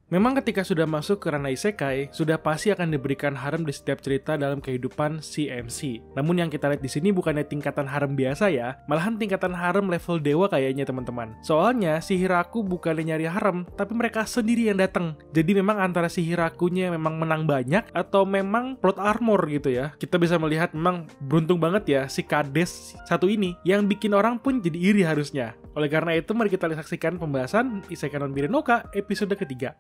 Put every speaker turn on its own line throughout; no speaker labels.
Memang ketika sudah masuk ke ranah isekai, sudah pasti akan diberikan harem di setiap cerita dalam kehidupan si MC. Namun yang kita lihat di sini bukannya tingkatan harem biasa ya, malahan tingkatan harem level dewa kayaknya teman-teman. Soalnya si Hiraku bukannya nyari harem, tapi mereka sendiri yang datang. Jadi memang antara si Hirakunya memang menang banyak atau memang plot armor gitu ya. Kita bisa melihat memang beruntung banget ya si Kades satu ini yang bikin orang pun jadi iri harusnya. Oleh karena itu mari kita saksikan pembahasan Isekai non Biren no Ka episode ketiga.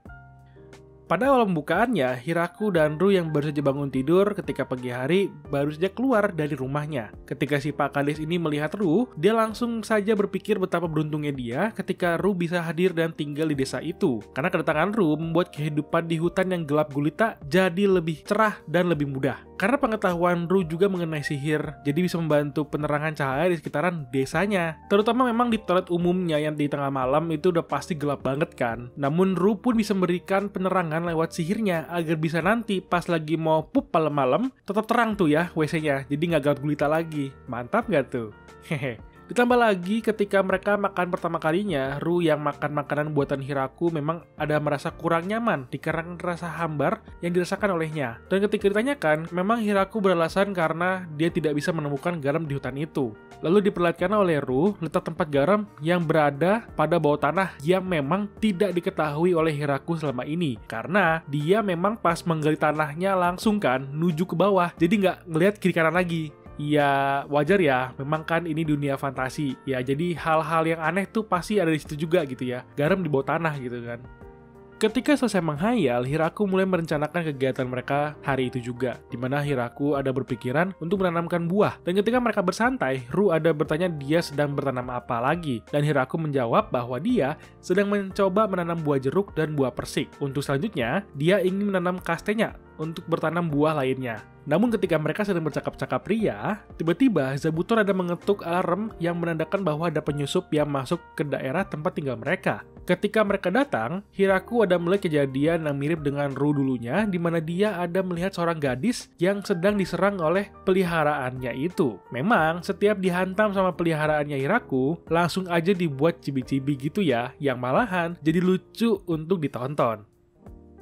Pada awal pembukaannya, Hiraku dan Ru yang baru saja bangun tidur ketika pagi hari baru saja keluar dari rumahnya. Ketika si Pak Kades ini melihat Ru, dia langsung saja berpikir betapa beruntungnya dia ketika Ru bisa hadir dan tinggal di desa itu. Karena kedatangan Ru membuat kehidupan di hutan yang gelap gulita jadi lebih cerah dan lebih mudah. Karena pengetahuan Ru juga mengenai sihir, jadi bisa membantu penerangan cahaya di sekitaran desanya. Terutama memang di toilet umumnya yang di tengah malam itu udah pasti gelap banget kan. Namun Ru pun bisa memberikan penerangan lewat sihirnya agar bisa nanti pas lagi mau pup malam-malam tetap terang tuh ya WC-nya, jadi nggak gelap gulita lagi. Mantap nggak tuh? Hehe. Ditambah lagi ketika mereka makan pertama kalinya, Ru yang makan makanan buatan Hiraku memang ada merasa kurang nyaman dikarenakan rasa hambar yang dirasakan olehnya. Dan ketika ditanyakan, memang Hiraku beralasan karena dia tidak bisa menemukan garam di hutan itu. Lalu diperlihatkan oleh Ru letak tempat garam yang berada pada bawah tanah yang memang tidak diketahui oleh Hiraku selama ini. Karena dia memang pas menggali tanahnya langsung kan menuju ke bawah, jadi nggak ngelihat kiri kanan lagi. Ya wajar ya, memang kan ini dunia fantasi. Ya jadi hal-hal yang aneh tuh pasti ada di situ juga gitu ya. Garam di bawah tanah gitu kan. Ketika selesai menghayal, Hiraku mulai merencanakan kegiatan mereka hari itu juga, di mana Hiraku ada berpikiran untuk menanamkan buah. Dan ketika mereka bersantai, Ru ada bertanya dia sedang bertanam apa lagi. Dan Hiraku menjawab bahwa dia sedang mencoba menanam buah jeruk dan buah persik. Untuk selanjutnya, dia ingin menanam kastenya untuk bertanam buah lainnya. Namun ketika mereka sedang bercakap-cakap ria, tiba-tiba Zabuton ada mengetuk alarm yang menandakan bahwa ada penyusup yang masuk ke daerah tempat tinggal mereka. Ketika mereka datang, Hiraku ada melihat kejadian yang mirip dengan Ru dulunya, di mana dia ada melihat seorang gadis yang sedang diserang oleh peliharaannya itu. Memang, setiap dihantam sama peliharaannya Hiraku, langsung aja dibuat cibi-cibi gitu ya, yang malahan jadi lucu untuk ditonton.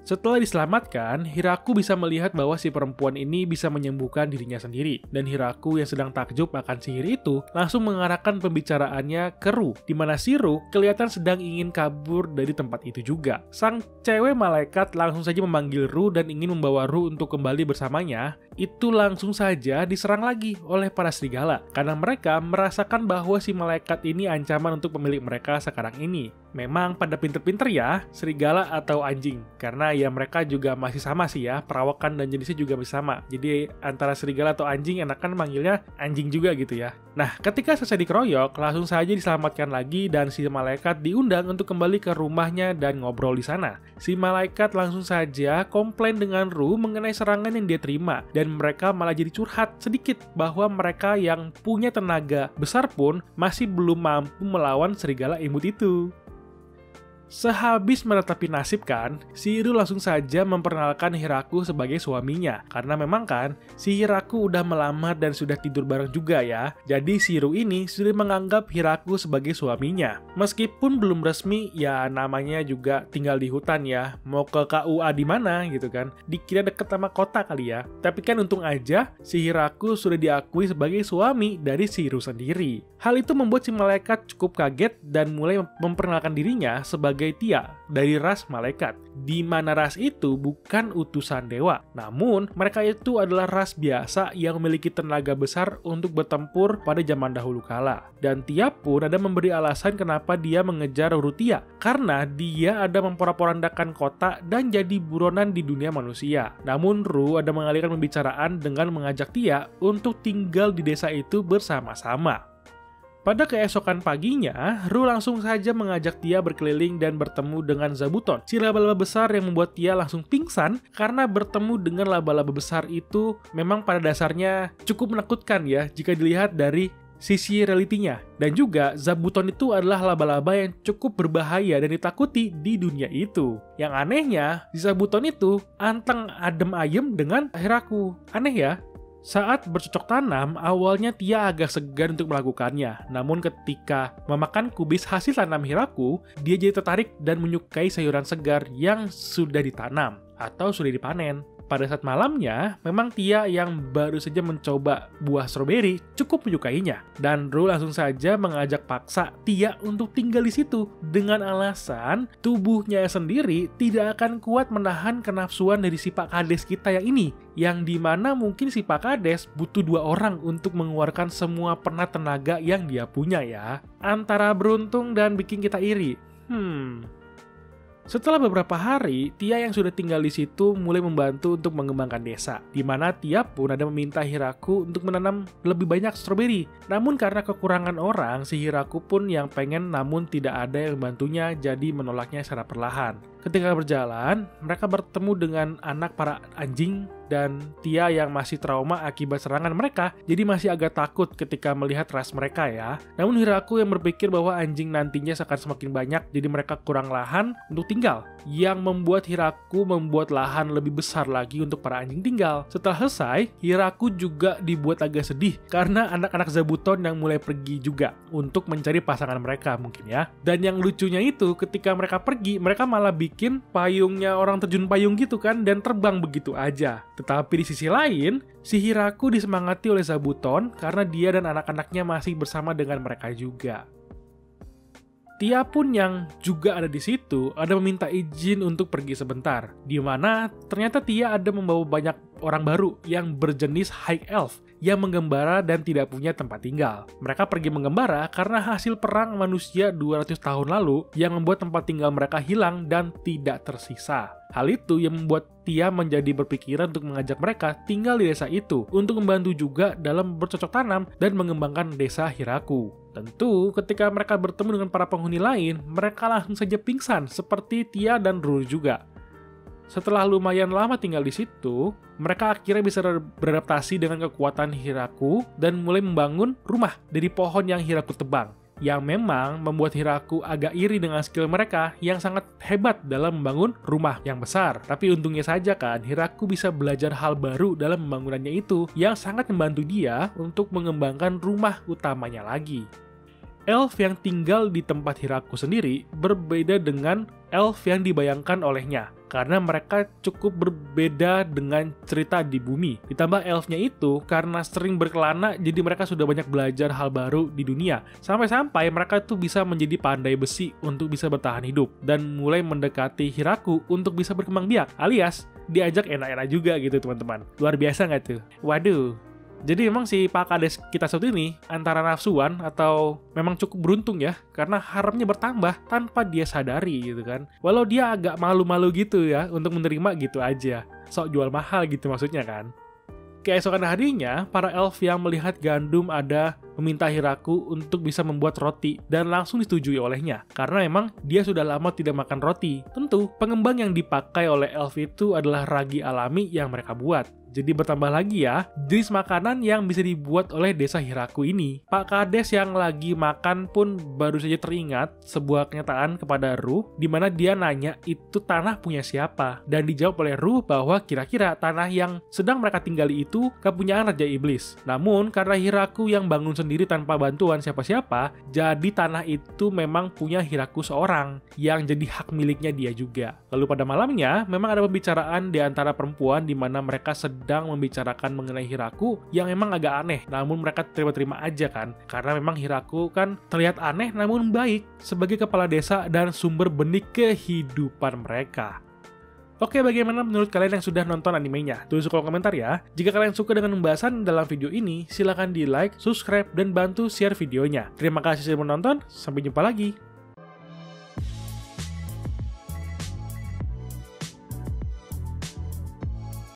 Setelah diselamatkan, Hiraku bisa melihat bahwa si perempuan ini bisa menyembuhkan dirinya sendiri. Dan Hiraku yang sedang takjub akan sihir itu langsung mengarahkan pembicaraannya ke Ru, di mana si Ru kelihatan sedang ingin kabur dari tempat itu juga. Sang cewek malaikat langsung saja memanggil Ru dan ingin membawa Ru untuk kembali bersamanya. Itu langsung saja diserang lagi oleh para serigala, karena mereka merasakan bahwa si malaikat ini ancaman untuk pemilik mereka sekarang ini. Memang pada pinter-pinter ya, serigala atau anjing, karena ya mereka juga masih sama sih ya, perawakan dan jenisnya juga masih sama. Jadi antara serigala atau anjing enakan manggilnya anjing juga gitu ya. Nah, ketika selesai dikeroyok, langsung saja diselamatkan lagi dan si malaikat diundang untuk kembali ke rumahnya dan ngobrol di sana. Si malaikat langsung saja komplain dengan Ru mengenai serangan yang dia terima, dan mereka malah jadi curhat sedikit bahwa mereka yang punya tenaga besar pun masih belum mampu melawan serigala imut itu. Sehabis menetapi nasib kan, si Ru langsung saja memperkenalkan Hiraku sebagai suaminya. Karena memang kan, si Hiraku udah melamar dan sudah tidur bareng juga ya. Jadi si Ru ini sudah menganggap Hiraku sebagai suaminya. Meskipun belum resmi, ya namanya juga tinggal di hutan ya. Mau ke KUA di mana gitu kan. Dikira deket sama kota kali ya. Tapi kan untung aja, si Hiraku sudah diakui sebagai suami dari si Ru sendiri. Hal itu membuat si malaikat cukup kaget dan mulai memperkenalkan dirinya sebagai Tia dari ras malaikat, di mana ras itu bukan utusan dewa. Namun, mereka itu adalah ras biasa yang memiliki tenaga besar untuk bertempur pada zaman dahulu kala. Dan Tia pun ada memberi alasan kenapa dia mengejar Rutia, karena dia ada memporak-porandakan kota dan jadi buronan di dunia manusia. Namun, Ru ada mengalihkan pembicaraan dengan mengajak Tia untuk tinggal di desa itu bersama-sama. Pada keesokan paginya, Ru langsung saja mengajak Tia berkeliling dan bertemu dengan Zabuton, si laba-laba besar yang membuat Tia langsung pingsan karena bertemu dengan laba-laba besar itu memang pada dasarnya cukup menakutkan ya jika dilihat dari sisi realitinya. Dan juga Zabuton itu adalah laba-laba yang cukup berbahaya dan ditakuti di dunia itu. Yang anehnya, si Zabuton itu anteng adem ayem dengan Hiraku. Aneh ya? Saat bercocok tanam, awalnya Tia agak segan untuk melakukannya. Namun ketika memakan kubis hasil tanam Hiraku, dia jadi tertarik dan menyukai sayuran segar yang sudah ditanam atau sudah dipanen. Pada saat malamnya, memang Tia yang baru saja mencoba buah stroberi cukup menyukainya. Dan Ru langsung saja mengajak paksa Tia untuk tinggal di situ dengan alasan tubuhnya sendiri tidak akan kuat menahan kenafsuan dari si Pak Kades kita yang ini. Yang dimana mungkin si Pak Kades butuh 2 orang untuk mengeluarkan semua penat tenaga yang dia punya ya. Antara beruntung dan bikin kita iri. Setelah beberapa hari, Tia yang sudah tinggal di situ mulai membantu untuk mengembangkan desa, di mana Tia pun ada meminta Hiraku untuk menanam lebih banyak stroberi. Namun karena kekurangan orang, si Hiraku pun yang pengen namun tidak ada yang membantunya, jadi menolaknya secara perlahan. Ketika berjalan, mereka bertemu dengan anak para anjing dan Tia yang masih trauma akibat serangan mereka, jadi masih agak takut ketika melihat ras mereka ya. Namun Hiraku yang berpikir bahwa anjing nantinya akan semakin banyak, jadi mereka kurang lahan untuk tinggal, yang membuat Hiraku membuat lahan lebih besar lagi untuk para anjing tinggal. Setelah selesai, Hiraku juga dibuat agak sedih karena anak-anak Zabuton yang mulai pergi juga untuk mencari pasangan mereka mungkin ya. Dan yang lucunya itu ketika mereka pergi, mereka malah bikin payungnya orang terjun payung gitu kan dan terbang begitu aja. Tetapi di sisi lain, si Hiraku disemangati oleh Zabuton karena dia dan anak-anaknya masih bersama dengan mereka juga. Tia pun yang juga ada di situ ada meminta izin untuk pergi sebentar, di mana ternyata Tia ada membawa banyak orang baru yang berjenis High Elf yang menggembara dan tidak punya tempat tinggal. Mereka pergi menggembara karena hasil perang manusia 200 tahun lalu yang membuat tempat tinggal mereka hilang dan tidak tersisa. Hal itu yang membuat Tia menjadi berpikiran untuk mengajak mereka tinggal di desa itu untuk membantu juga dalam bercocok tanam dan mengembangkan desa Hiraku. Tentu ketika mereka bertemu dengan para penghuni lain, mereka langsung saja pingsan seperti Tia dan Ru juga. Setelah lumayan lama tinggal di situ, mereka akhirnya bisa beradaptasi dengan kekuatan Hiraku dan mulai membangun rumah dari pohon yang Hiraku tebang. Yang memang membuat Hiraku agak iri dengan skill mereka yang sangat hebat dalam membangun rumah yang besar. Tapi untungnya saja kan, Hiraku bisa belajar hal baru dalam pembangunannya itu yang sangat membantu dia untuk mengembangkan rumah utamanya lagi. Elf yang tinggal di tempat Hiraku sendiri berbeda dengan elf yang dibayangkan olehnya, karena mereka cukup berbeda dengan cerita di bumi. Ditambah elfnya itu karena sering berkelana, jadi mereka sudah banyak belajar hal baru di dunia. Sampai-sampai mereka tuh bisa menjadi pandai besi untuk bisa bertahan hidup, dan mulai mendekati Hiraku untuk bisa berkembang biak, alias diajak enak-enak juga gitu teman-teman. Luar biasa nggak tuh? Waduh. Jadi memang si Pak Kades kita saat ini antara nafsuan atau memang cukup beruntung ya, karena haremnya bertambah tanpa dia sadari gitu kan. Walau dia agak malu-malu gitu ya untuk menerima gitu aja. Sok jual mahal gitu maksudnya kan. Keesokan harinya, para elf yang melihat gandum ada meminta Hiraku untuk bisa membuat roti dan langsung disetujui olehnya. Karena memang dia sudah lama tidak makan roti. Tentu, pengembang yang dipakai oleh elf itu adalah ragi alami yang mereka buat. Jadi bertambah lagi ya, jenis makanan yang bisa dibuat oleh desa Hiraku ini. Pak Kades yang lagi makan pun baru saja teringat sebuah kenyataan kepada Ru, di mana dia nanya itu tanah punya siapa. Dan dijawab oleh Ru bahwa kira-kira tanah yang sedang mereka tinggali itu kepunyaan Raja Iblis. Namun karena Hiraku yang bangun sendiri tanpa bantuan siapa-siapa, jadi tanah itu memang punya Hiraku seorang, yang jadi hak miliknya dia juga. Lalu pada malamnya, memang ada pembicaraan di antara perempuan di mana mereka sedang membicarakan mengenai Hiraku yang emang agak aneh, namun mereka terima-terima aja kan, karena memang Hiraku kan terlihat aneh namun baik sebagai kepala desa dan sumber benih kehidupan mereka. Oke, bagaimana menurut kalian yang sudah nonton animenya? Tulis di kolom komentar ya. Jika kalian suka dengan pembahasan dalam video ini, silahkan di like, subscribe, dan bantu share videonya. Terima kasih sudah menonton, sampai jumpa lagi.